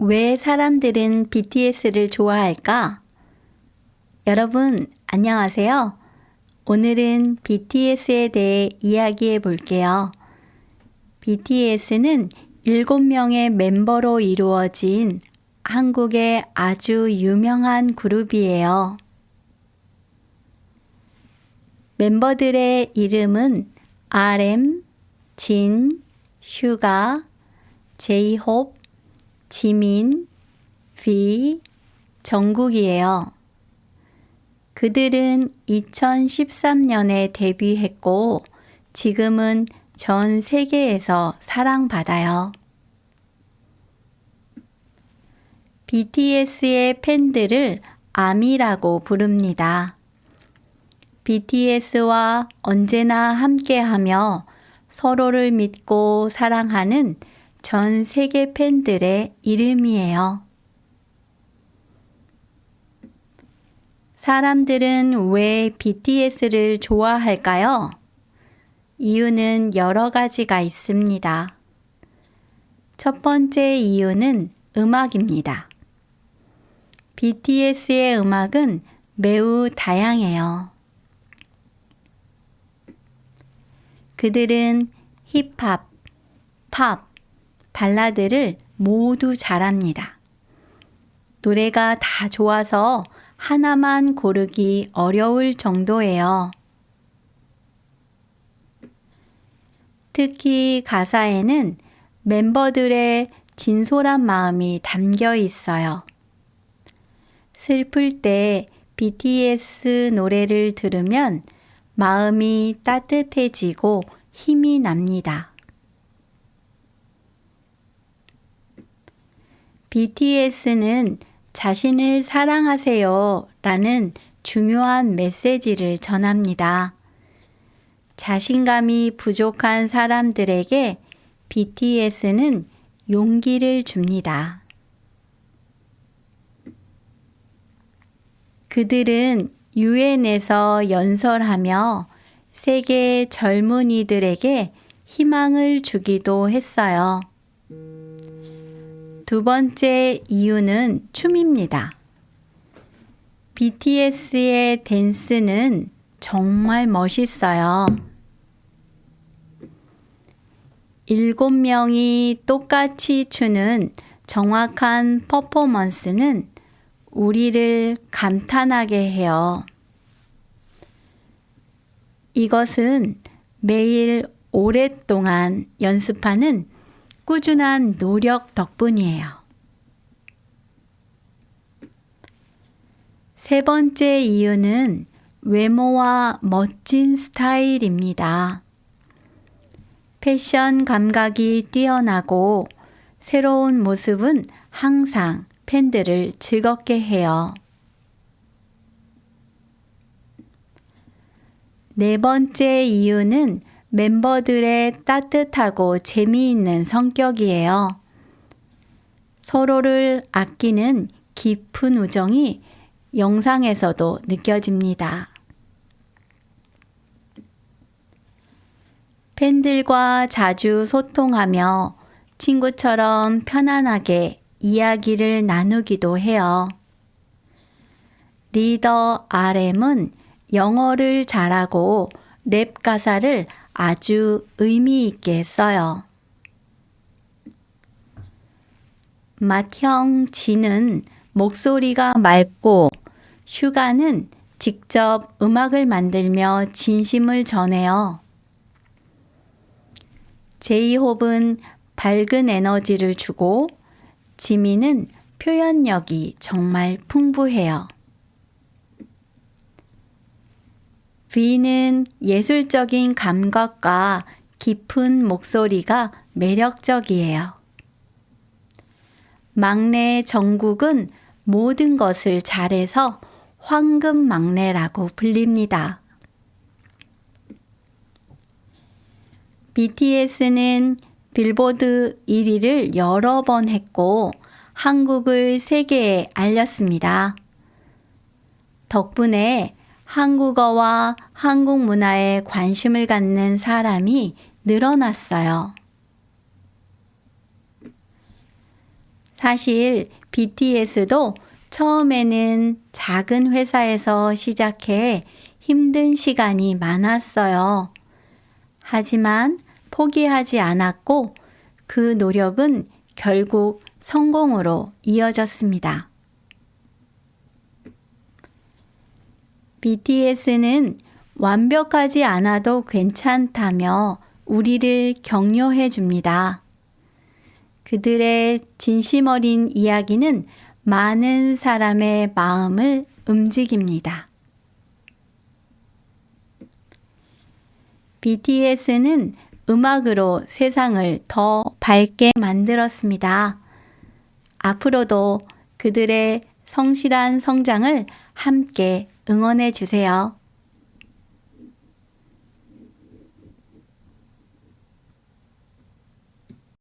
왜 사람들은 BTS를 좋아할까? 여러분, 안녕하세요. 오늘은 BTS에 대해 이야기해 볼게요. BTS는 7명의 멤버로 이루어진 한국의 아주 유명한 그룹이에요. 멤버들의 이름은 RM, 진, 슈가, 제이홉, 지민, V, 정국이에요. 그들은 2013년에 데뷔했고 지금은 전 세계에서 사랑받아요. BTS의 팬들을 아미라고 부릅니다. BTS와 언제나 함께하며 서로를 믿고 사랑하는 전 세계 팬들의 이름이에요. 사람들은 왜 BTS를 좋아할까요? 이유는 여러 가지가 있습니다. 첫 번째 이유는 음악입니다. BTS의 음악은 매우 다양해요. 그들은 힙합, 팝, 발라드를 모두 잘합니다. 노래가 다 좋아서 하나만 고르기 어려울 정도예요. 특히 가사에는 멤버들의 진솔한 마음이 담겨 있어요. 슬플 때 BTS 노래를 들으면 마음이 따뜻해지고 힘이 납니다. BTS는 자신을 사랑하세요 라는 중요한 메시지를 전합니다. 자신감이 부족한 사람들에게 BTS는 용기를 줍니다. 그들은 유엔에서 연설하며 세계 젊은이들에게 희망을 주기도 했어요. 두 번째 이유는 춤입니다. BTS의 댄스는 정말 멋있어요. 7명이 똑같이 추는 정확한 퍼포먼스는 우리를 감탄하게 해요. 이것은 매일 오랫동안 연습하는 꾸준한 노력 덕분이에요. 세 번째 이유는 외모와 멋진 스타일입니다. 패션 감각이 뛰어나고 새로운 모습은 항상 팬들을 즐겁게 해요. 네 번째 이유는 멤버들의 따뜻하고 재미있는 성격이에요. 서로를 아끼는 깊은 우정이 영상에서도 느껴집니다. 팬들과 자주 소통하며 친구처럼 편안하게 이야기를 나누기도 해요. 리더 RM은 영어를 잘하고 랩 가사를 아주 의미 있게 써요. 맏형 진은 목소리가 맑고 슈가는 직접 음악을 만들며 진심을 전해요. 제이홉은 밝은 에너지를 주고 지민은 표현력이 정말 풍부해요. V는 예술적인 감각과 깊은 목소리가 매력적이에요. 막내 정국은 모든 것을 잘해서 황금 막내라고 불립니다. BTS는 빌보드 1위를 여러 번 했고 한국을 세계에 알렸습니다. 덕분에 한국어와 한국 문화에 관심을 갖는 사람이 늘어났어요. 사실 BTS도 처음에는 작은 회사에서 시작해 힘든 시간이 많았어요. 하지만 포기하지 않았고 그 노력은 결국 성공으로 이어졌습니다. BTS는 완벽하지 않아도 괜찮다며 우리를 격려해 줍니다. 그들의 진심 어린 이야기는 많은 사람의 마음을 움직입니다. BTS는 음악으로 세상을 더 밝게 만들었습니다. 앞으로도 그들의 성실한 성장을 함께 응원해 주세요.